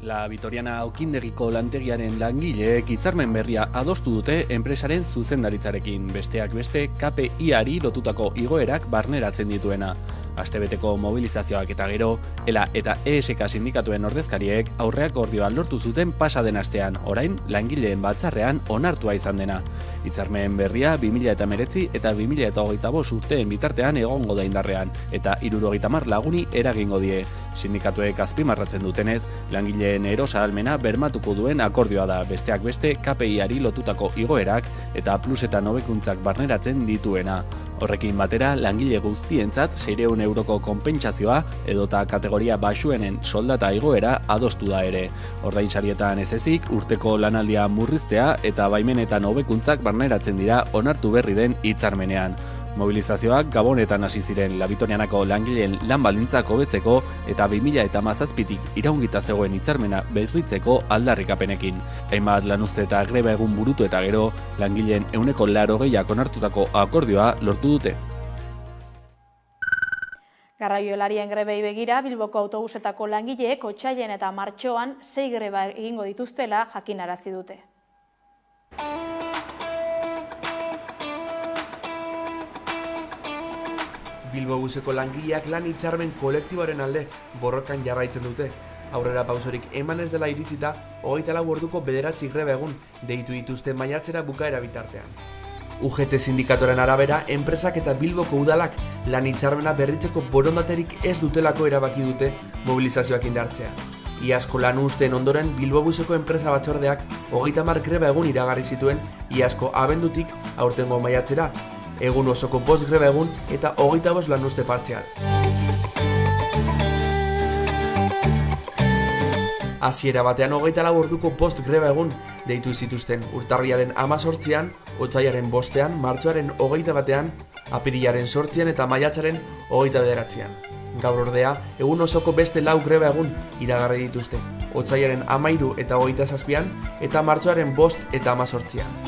La Vitoriana okindegiko lantegiaren langileek hitzarmen berria adostu dute enpresaren zuzendaritzarekin. Besteak beste, KPI-ari lotutako igoerak barneratzen dituena. Astebeteko mobilizazioak eta gero, ELA eta ESK sindikatuen ordezkariek aurreakordioa lortu zuten pasa den astean, orain langileen batzarrean onartua izan dena. Hitzarmen berria 2019 eta 2025 urteen bitartean egongo da indarrean, eta 70 laguni eragingo die. Sindikatuek azpimarratzen dutenez, langileen erosa ahalmena bermatuko duen akordioa da, besteak beste KPI-ari lotutako igoerak eta plusetan hobekuntzak barneratzen dituena. Horrekin batera, langile guztientzat 600 euroko konpentsazioa edota kategoria baxuenen soldata igoera adostu da ere. Ordainsarietan ez ezik, urteko lanaldia murriztea eta baimenetan hobekuntzak barneratzen dira onartu berri den hitzarmenean. Mobilizazioak Gabonetan hasi ziren Labitorianako langileen lan baldintzak hobetzeko eta 2017tik iraungita zegoen hitzarmena berritzeko aldarrikapenekin. Hainbat lanuzte eta greba egun burutu eta gero, langileen 80% onartutako akordioa lortu dute. Garraiolarien grebei begira, Bilboko autobusetako langileek otsailean eta martxoan 6 greba egingo dituztela jakinarazi dute. Bilbo buseko langileak lan hitzarmen kolektiboaren alde borrokan jarraitzen dute. Aurrera pausorik eman ez dela iritsita, 24 orduko 9 greba egun deitu dituzte maiatzera bukaera bitartean. UGT sindikatoren arabera, enpresak eta Bilboko udalak lan hitzarmena berritzeko borondaterik ez dutelako erabaki dute mobilizazioak indartzea. Iazko lan uzteen ondoren Bilbo buseko enpresa batzordeak 30 greba egun iragarri zituen iazko abendutik aurtengo maiatzera, egun osoko 5 greba egun eta 25 lanuzte partzial. Hasiera batean 24 orduko 5 greba egun deitu zituzten urtarrilaren 18an, otsailaren 5ean, martxoaren 21ean, apirilaren 8ean eta maiatzaren 29ean. Gaur ordea, egun osoko beste 4 greba egun iragarri dituzte, otsailaren 13 eta 27an eta martxoaren 5 eta 18ean.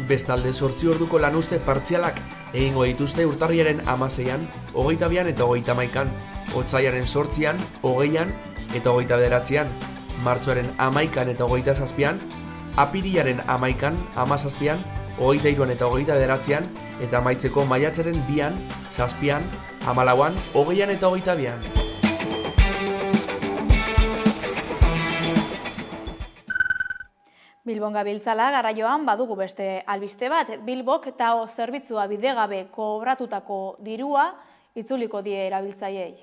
Bestalde 8 orduko lanuzte partzialak egingo dituzte urtarrilaren 16an, 22an eta 31an, otsailaren 8an, 20an eta 29an, martxoaren 11an eta 27an, apirilaren 11an, 17an, 23an eta 29an eta amaitzeko maiatzaren 2an, 7an, 14an, 20an eta 22an. Bilbon gabiltzala garraioan badugu beste albiste bat, Bilbok eta zerbitzua bidegabe kobratutako dirua itzuliko die erabiltzaileei.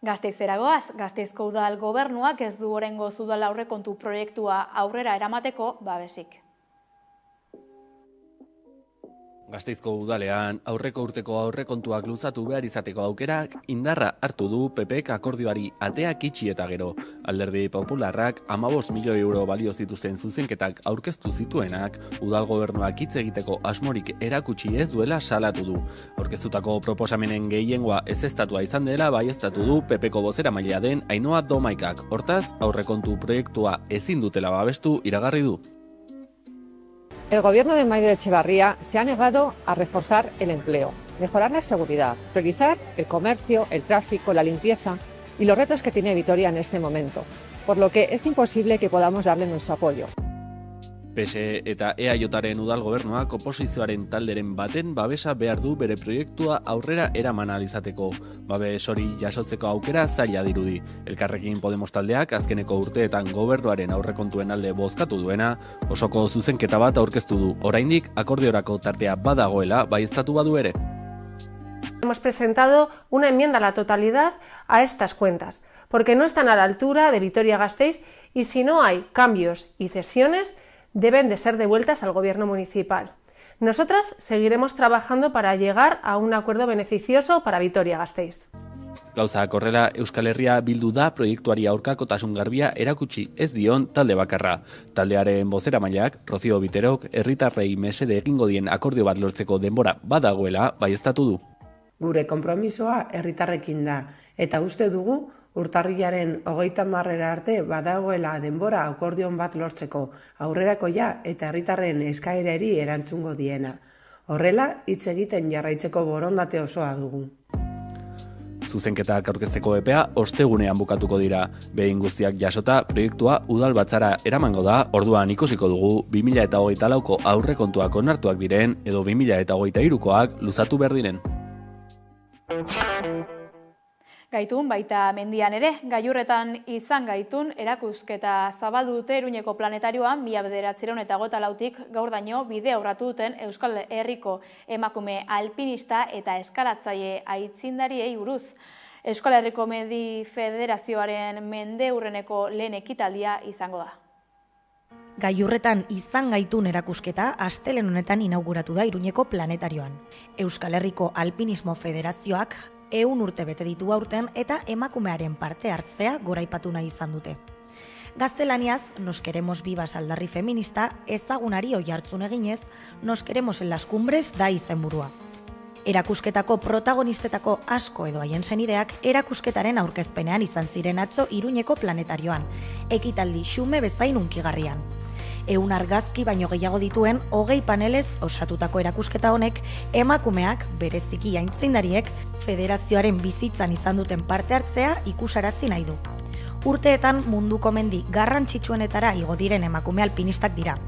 Gasteizeragoaz, Gasteizko udal gobernuak ez du oraingo udal aurrekontu proiektua aurrera eramateko babesik. Gasteizko udalean aurreko urteko aurrekontuak luzatu behar izateko aukerak indarra hartu du PPk akordioari ateak itxi eta gero. Alderdi Popularrak 15 milioi euro balio zituzten zuzenketak aurkeztu zituenak udal gobernuak hitz egiteko asmorik erakutsi ez duela salatu du. Aurkeztutako proposamenen gehiengoa ezeztatua izan dela baieztatu du PPko bozeramailea den Ainhoa Domaikak. Hortaz, aurrekontu proiektua ezin dutela babestu iragarri du. El gobierno de Maider Etxebarria se ha negado a reforzar el empleo, mejorar la seguridad, priorizar el comercio, el tráfico, la limpieza y los retos que tiene Vitoria en este momento, por lo que es imposible que podamos darle nuestro apoyo. PSE eta EAJaren udal gobernuak oposizioaren talderen baten babesa behar du bere proiektua aurrera eraman alizateko. Babes hori jasotzeko aukera zaila dirudi. Elkarrekin Podemos taldeak azkeneko urteetan gobernuaren aurrekontuen alde bozkatu duena, osoko zuzenketa bat aurkeztu du. Oraindik akordiorako tartea badagoela baieztatu badu ere. Hemos presentado una enmienda a la totalidad a estas cuentas, porque no están a la altura de Vitoria-Gasteiz y si no hay cambios y cesiones, deben de ser devueltas al gobierno municipal. Nosotras seguiremos trabajando para llegar a un acuerdo beneficioso para Vitoria-Gasteiz. Gauzak horrela, Euskal Herria bildu da proiektuari aurkakotasun garbia erakutsi ez dion talde bakarra. Taldearen bozeramaileak, Rocío Biterok, herritarrei mesede egingo dien akordio bat lortzeko denbora badagoela baieztatu du. Gure konpromisoa herritarrekin da, eta uste dugu urtarrilaren 30 arte badagoela denbora akordion bat lortzeko, aurrerakoia eta herritarren eskaerari erantzungo diena. Horrela, hitz egiten jarraitzeko borondate osoa dugu. Zuzenketak aurkezteko epea ostegunean bukatuko dira. Behin guztiak jasota, proiektua udal batzara eramango da, orduan ikusiko dugu 2024ko aurrekontuak onartuak diren edo 2023koak luzatu behar diren. Gaitun, baita mendian ere, gailurretan izan gaitun, erakusketa zabaldu dute Iruñeko planetarioan 1954tik gaur daño bidea urratu duten Euskal Herriko emakume alpinista eta eskalatzaile aitzindariei buruz. Euskal Herriko Medi Federazioaren mendeurreneko lehen ekitaldia izango da. Gailurretan izan gaitun erakusketa astelehen honetan inauguratu da Iruñeko planetarioan. Euskal Herriko Alpinismo Federazioak 100 urte bete ditu aurten eta emakumearen parte hartzea goraipatu nahi izan dute. Gaztelaniaz, Nos queremos vivas aldarri feminista, ezagunari oihartzun eginez, Nos queremos en las cumbres da izenburua. Erakusketako protagonistetako asko edo haien senideak erakusketaren aurkezpenean izan ziren atzo Iruñeko planetarioan, ekitaldi xume bezain hunkigarrian. 100 argazki baino gehiago dituen 20 panelez osatutako erakusketa honek emakumeak, bereziki aintzindariek, federazioaren bizitzan izan duten parte hartzea ikusarazi nahi du. Urteetan munduko mendi garrantzitsuenetara igo diren emakume alpinistak dira.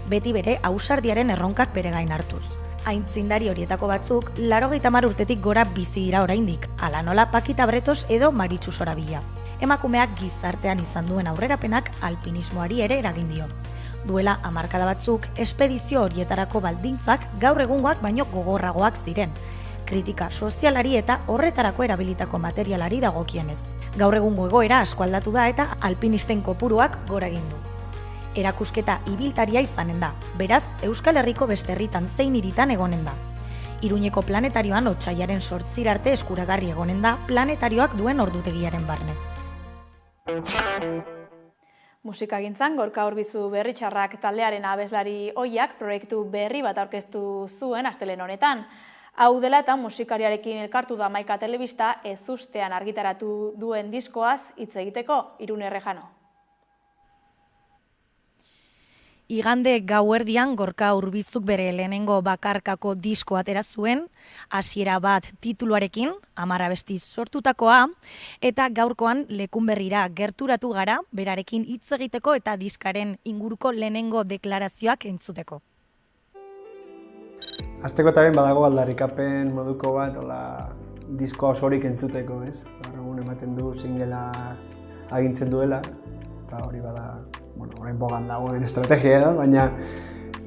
Beti bere ausardiaren erronkak bere gain hartuz. Aintzindari horietako batzuk 80 urtetik gora bizi dira oraindik, hala nola Pakita Bretos edo Maritxu Sorabila. Emakumeak gizartean izan duen aurrerapenak alpinismoari ere eragin dio. Duela hamarkada batzuk, espedizio horietarako baldintzak gaur egungoak baino gogorragoak ziren. Kritika sozialari eta horretarako erabilitako materialari dagokienez. Gaur egungo egoera asko aldatu da eta alpinisten kopuruak gora egin du. Erakusketa ibiltaria izanen da, beraz Euskal Herriko beste herritan zein hiritan egonen da. Iruñeko planetarioan otsailaren 8 arte eskuragarri egonen da planetarioak duen ordutegiaren barne. Musikagintzan, Gorka Urbizu Berritxarrak taldearen abeslari ohiak proiektu berri bat aurkeztu zuen astelehen honetan. Hau dela eta musikariarekin elkartu da Maika Telebista ezustean argitaratu duen diskoaz hitz egiteko, Irune Errejano. Igande gauerdian Gorka Urbizuk bere lehenengo bakarkako disko atera zuen, hasiera bat tituluarekin, 10 abesti sortutakoa, eta gaurkoan Lekunberrira gerturatu gara, berarekin hitz egiteko eta diskaren inguruko lehenengo deklarazioak entzuteko. Azteko eta ben badago aldarrikapen moduko bat, diskoa osorik entzuteko, ez? Gaur egun ematen du singela agintzen duela, eta hori bada, orain bogan dagoen estrategia da, baina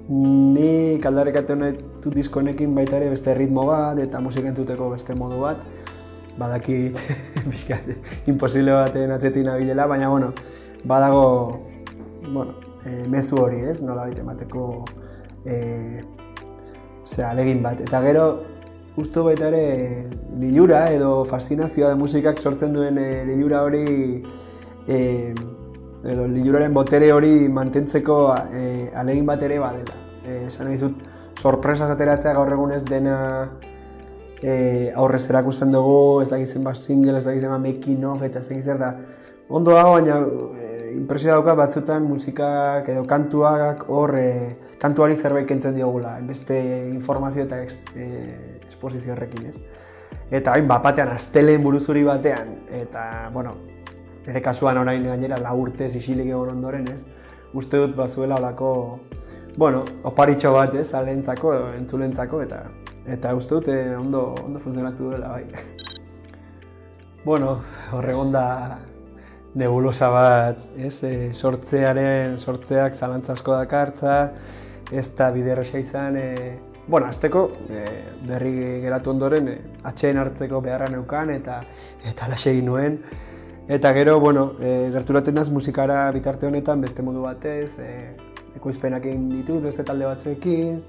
nik aldarrikatu nahi dut disko honekin baita ere beste ritmo bat eta musika entzuteko beste modu bat. Badakit imposible baten atzetik nabilela, baina badago mezu hori, ez? Nola baita emateko alegin bat. Eta gero, uste baita ere lilura edo fascinazioa de musikak sortzen duen lilura hori edo liluraren botere hori mantentzeko alegin bat ere badela. Esan nahi zut, sorpresaz ateratzea gaur egun ez dena aurrez erakusten dugu, ez dakizen bat single, ez dakizen bat making of, eta ez dakizen da. Ondo dago, baina impresioa daukat batzutan musikak edo kantuak kantuari zerbait kentzen diogula, beste informazio eta esposizio horrekin, ez. Eta hain batean, asteleen buruzuri batean, eta, nire kasuan orain gainera 4 urtez isilik egon ondoren, ez. uste dut bazuela olako, bueno, oparitxo bat, alentzako, entzulentzako, eta uste dut ondo funtzionatu duela, bai. Bueno, horregonda nebulosa bat, sortzeak zalantza asko dakartza, ez da bide erraza izan, azteko, berri geratu ondoren, atxeen hartzeko beharra neukan, eta alaxe egin nuen. Eta gero, gerturaten naz musikara bitarte honetan beste modu batez, ekoizpenak egin ditut beste talde batzuekin,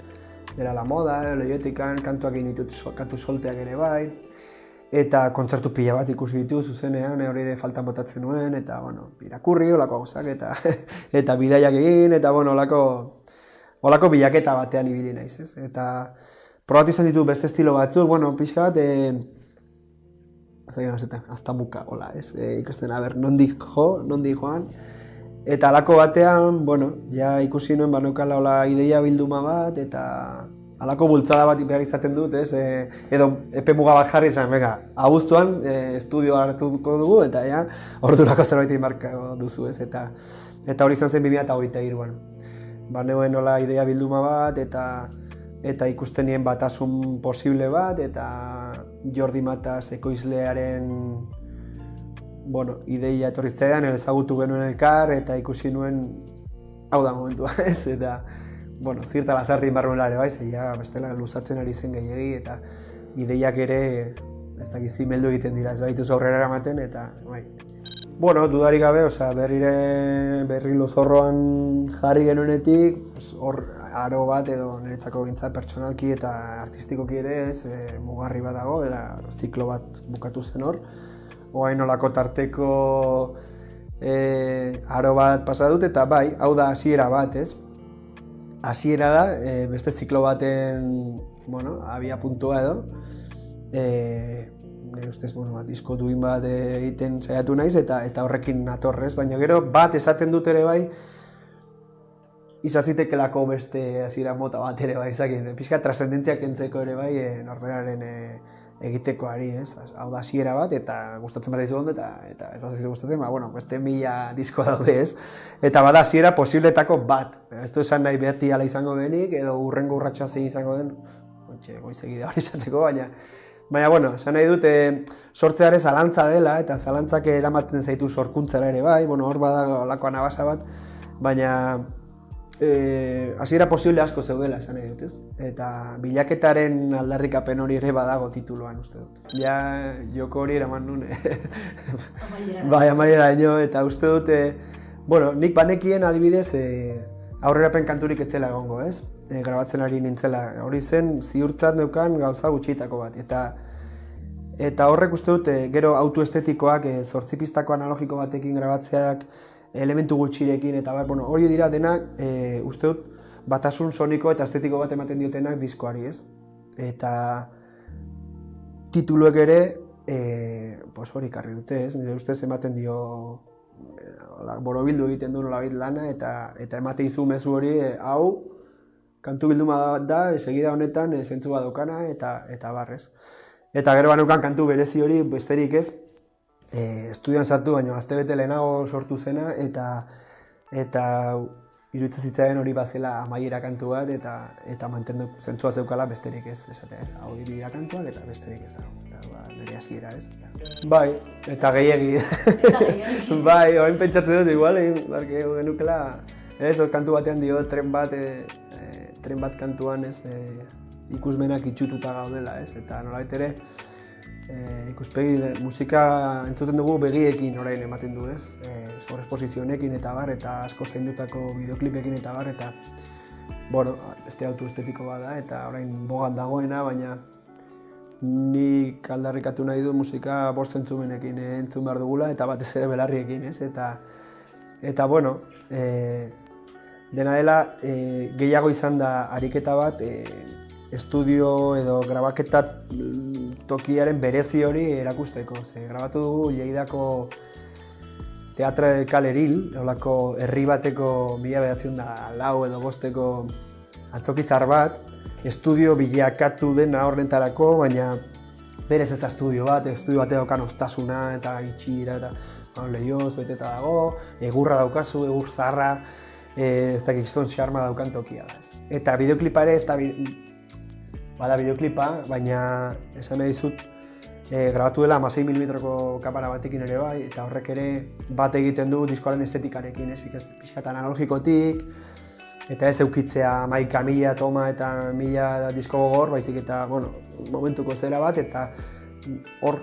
dela La Moda, Loiotikan, kantuak egin ditut, kantu solteak ere bai, eta kontzertu pila bat ikusi ditut zuzenean, hori ere faltan botatzen nuen, eta irakurri, olako gauzak, eta bidaiak egin, eta olako bilaketa batean ibili naiz, ez? Eta probatu izan ditu beste estilo batzuk, pixka bat, hasta buka, hola, ez? Ikusten, nondik joan. Eta alako batean, ja ikusi nuen banokala ideia bilduma bat, eta alako bultzada bat behar izaten dut, ez? Edo epe muga bat jarri izan, abuztuan estudioa hartuko dugu, eta ja, ordurako zerbait markako duzu, ez? Eta hori izan zen 2023an. Baneuen hola idea bilduma bat, eta ikusten nien batasun posible bat, eta Jordi Matas ekoizlearen ideia etorritzaidan, ezagutu genuen elkar, eta ikusi nuen hau da momentua, ez? Eta, zirta lazarri inbarruela ere bai, zeia bestela luzatzen ari zen gehiegi, eta ideiak ere, ez dakiz zimeldu egiten dira, ez baituz aurrera eramaten, eta bai. Dudarik gabe, berri lozorroan jarri genuenetik, hor aro bat edo niretzako bintzat pertsonalki eta artistikoki ere ez, mugarri bat dago, eta ziklo bat bukatu zen hor. Oain olako tarteko aro bat pasa dut, eta bai, hau da hasiera bat, ez? Hasiera da, beste ziklo baten, abia puntua edo, nire ustez, disko duin bat egiten saiatu naiz, eta horrekin natorrez, baina gero bat esaten dut ere bai, izazitekelako beste hasiera mota bat ere bai, pixka trascendentzia kentzeko ere bai, norberaren egitekoari, ez? Hau da hasiera bat, eta gustatzen bat dizu ondo, eta ez bat gustatzen, beste 1000 disko daude, ez? Eta bada hasiera posibletako bat. Ez du esan nahi beti ala izango denik, edo urrengo urratsa zein izango den, goizegi da hori izateko, baina, esan nahi dut, sortzeare zalantza dela, eta zalantzak eramaten zaitu sorkuntzara ere bai, hor bada olako anabasa bat, baina hasiera posible asko zeudela, esan nahi dut, ez? Eta bilaketaren aldarrikapen hori ere badago tituluan, uste dut. Ja, joko hori eraman nun, bai, amaieraino, eta uste dut, nik banekien adibidez, aurrerapen kanturik etzela egongo, ez? Grabatzen ari nintzela, hori zen ziurtzat neukan gauza gutxitako bat, eta horrek uste dut, gero autoestetikoak, 8 pistako analogiko batekin grabatzeak, elementu gutxirekin, eta hori dira denak, uste dut, batasun soniko eta estetiko bat ematen diotenak diskoari, ez? Eta tituluek ere, hori karri dute, ez? Nire ustez ematen dio, borobildu egiten du nolabait lana, eta emate izu mezu hori, hau, kantu bilduma da, segida honetan, zentzu bat daukana, eta barrez. Eta gero baneukan kantu berezi hori, besterik ez, estudian sartu, baina astebete lehenago sortu zena, eta iruditzen zitzaidan hori bazela amaiera kantu bat, eta mantendu zentzua zeukala besterik ez, hau dira kantuak, eta besterik ez dago, eta nire hasiera ez. Bai, eta gehiegi. Bai, orain pentsatzen dut, igual, genukela, kantu batean dio, tren bat kantuan ez, ikusmenak itxututa gaudela, ez, eta nolabait ere, ikuspegi musika entzuten dugu begiekin orain ematen du, ez, sobreexposizionekin eta bar, eta asko zaindutako bideoklipekin eta bar, eta, beste autoestetiko bat da, eta orain bogan dagoena, baina nik aldarrikatu nahi du musika 5 entzumenekin entzun behar dugula, eta batez ere belarriekin, ez, eta, dena dela, gehiago izan da ariketa bat, estudio edo grabaketa tokiaren berezi hori erakusteko. Grabatu dugu Lleidako Teatre del Caleril, olako herri bateko 1904 edo 5 antzokizar bat, estudio bilakatu dena horrentarako, baina berez ez da estudio bat daukan ostasuna eta itxira eta lehioz beteta dago, egurra daukazu, egur zaharra, ez dakik zon xarma daukan tokia da. Eta bideoklipa ere, ez da bada bideoklipa, baina esan nahi dizut, grabatu dela 16 mm kamera batekin ere bai, eta horrek ere bat egiten du diskoaren estetikarekin, ez pixkat analogikotik, eta ez eukitzea 11.000 toma eta 1.000 disko gogor, baizik eta, momentuko zera bat, eta hor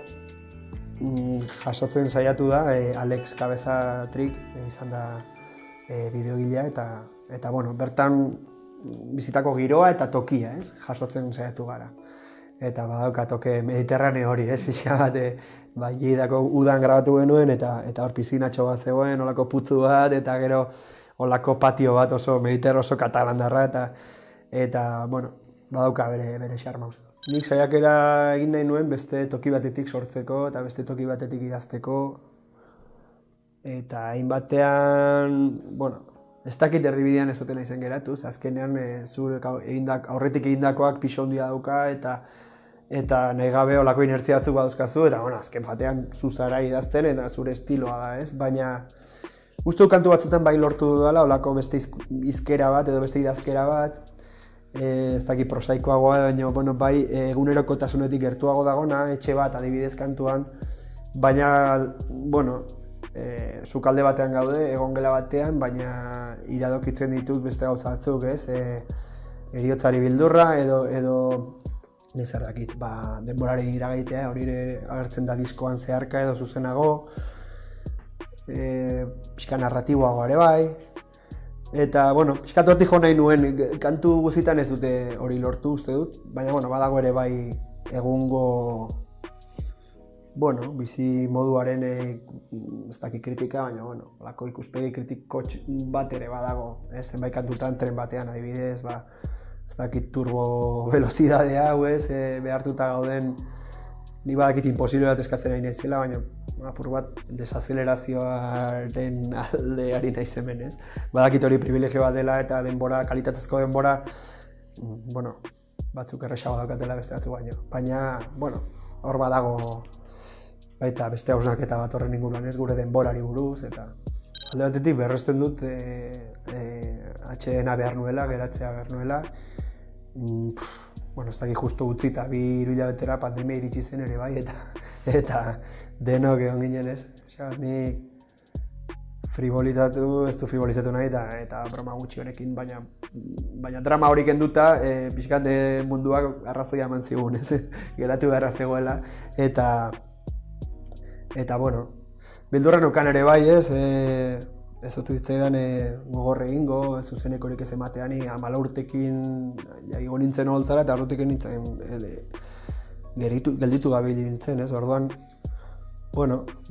jasotzen saiatu da Alex Cabeza Trik izan da bideogilea, eta bertan bizitako giroa eta tokia, ez? Jasotzen saiatu gara. Eta badauka toke mediterraneo hori, ez? Pixka bat, Lleidako udan grabatu genuen, eta hor pizinatxo bat zegoen, olako putzu bat, eta gero olako patio bat oso oso katalandarra, eta badauka bere xarma uste. Nik saiakera egin nahi nuen beste toki batetik sortzeko, eta beste toki batetik idazteko, eta hainbatean, ez dakit erdibidean ez dutena izan geratuz, azkenean aurretik egindakoak pixo handia dauka, eta nahi gabe olako inertzia batzuk baduzkazu, eta azken batean zuzara idazten eta zure estiloa da, ez? Baina uste kantu batzutan bai lortu dudala, olako beste izkera bat edo beste idazkera bat, ez dakit prosaikoagoa, baina bai egunerokotasunetik gertuago dagona, etxe bat adibidez kantuan, baina, sukalde batean gaude, egongela batean, baina iradokitzen ditut beste gauza batzuk, ez? Heriotzari bildurra edo zer dakit, denboraren iragaitea, hori agertzen da diskoan zeharka edo zuzenago, pixka narratiboago ere bai, eta, pixka hortik jo nahi nuen, kantu guztitan ez dute hori lortu uste dut, baina, badago ere bai egungo bizi moduaren ez dakit kritika, baina, olako ikuspegi kritiko bat ere badago, zenbait kantutan tren batean adibidez, ez dakit turbo velozidadea hau behartuta gauden, ni badakit imposible bat eskatzen nahi nezela, baina apur bat desazelerazioaren aldeari nahi hemen, ez? Badakit hori privilegio bat dela eta denbora, kalitatezko denbora, batzuk erresago daukatela beste batzuk baina, hor badago baita beste hausnarketa bat horren inguruan, ez gure denborari buruz, eta alde batetik berresten dut atxeena behar nuela, geratzea behar nuela, ez dakit justu utzita, 2 hilabetera pandemia iritsi zen ere bai, eta denok egon ginen, ez? Ni frivolizatu, ez du frivolizatu nahi, eta broma gutxi honekin, baina drama hori kenduta, pixkat munduak arrazoia eman zigun, ez? Geratu beharra zegoela, eta bildurra nukan ere bai, ez? Ez dut zitzaidan gogorre egingo, zuzenekorik ez ematean, 14 urtekin igo nintzen holtzara, eta horretik nintzen gelditu gabe nintzen, ez? Orduan,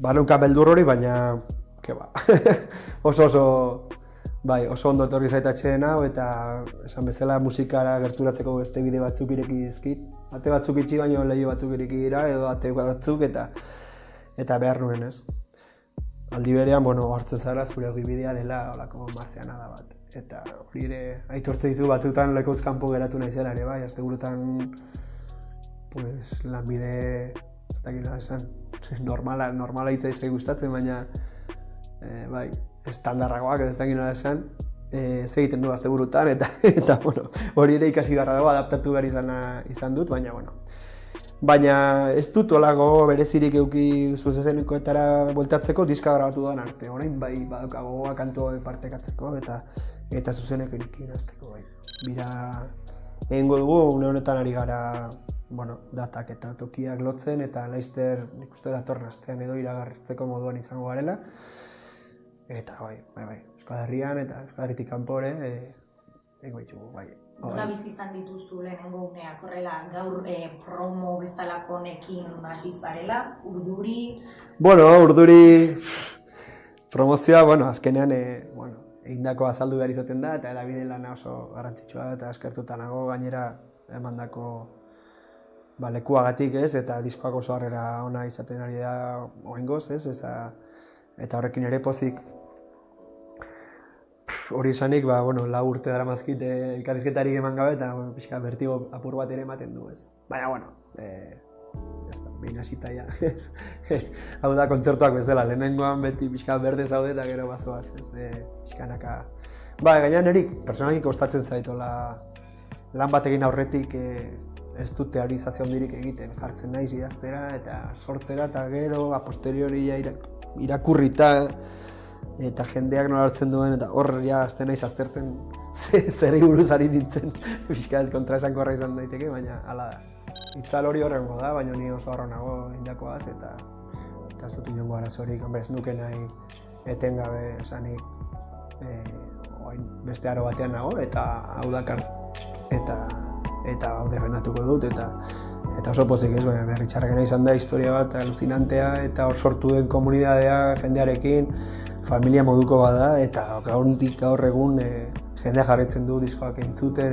baneuka beldur hori, baina, oso ondo etorri zaitatxeen hau, eta esan bezala musikara gerturatzeko beste bide batzuk ireki dizkit. Ate batzuk itxi baino leiho batzuk ireki dira, edo ate batzuk, eta behar nuen, ez? Aldi berean, hartzen zara zure ogibidea dela olako marzianada bat. Eta hori ere, aitortze dizu batzutan lekoz kanpo geratu naizela ere bai, asteburutan lanbide, ez dakit nola esan, normala hitza izai gustatzen, baina estandarragoak ez dakit nola esan, ez egiten du asteburutan, eta hori ere ikasi garra dago, adaptatu behar izan dut, baina ez dut olako berezirik euki zuzenekoetara bueltatzeko diska grabatu doan arte. Orain bai badaukagoa kantu partekatzeko eta zuzenekoerik idazteko bai. Bira egingo dugu, une honetan ari gara datak eta tokiak lotzen, eta laizter nik uste datorren astean edo iragartzeko moduan izango garela. Eta bai, Euskal Herrian eta Euskal Herritik kanpo ere egingo ditugu bai. Nola bizi izan dituzu lehenengo uneak horrela, gaur promo bezalako honekin hasi zarela, urduri? Urduri promozioa, azkenean egindako azaldu behar izaten da, eta erabide lana oso garrantzitsua da, eta eskertuta nago gainera emandako lekuagatik, ez, eta diskoak oso harrera ona izaten ari da oraingoz, ez, eta horrekin ere pozik. Hori izanik, 4 urte daramazkit elkarrizketarik eman gabe, eta pixka bertigo apur bat ere ematen du, ez. Baina, behin hasita ja. Hau da kontzertuak bezala, lehenengoan beti pixka berde zaude eta gero bazoaz, ez. Pixkanaka Gaina niri personalki kostatzen zaitola lan bat egin aurretik ez dut teorizazio handirik egiten, jartzen naiz idaztera eta sortzera eta gero a posteriori irakurrita eta jendeak nola hartzen duen eta hor ja azten naiz aztertzen zeri buruz ari nintzen pixkat kontraesankorra izan daiteke, baina hala da. Itzal hori horrengo da, baina ni oso harro nago indakoaz eta ez dut inongo arazorik, ez nuke nahi etengabe, nik beste aro batean nago eta hau dakar eta hau derrendatuko dut eta oso pozik ez, baina berritxarrakena izan da historia bat alucinantea eta hor sortu den komunidadea jendearekin familia moduko bada eta gaur egun jendea jarraitzen du diskoak entzuten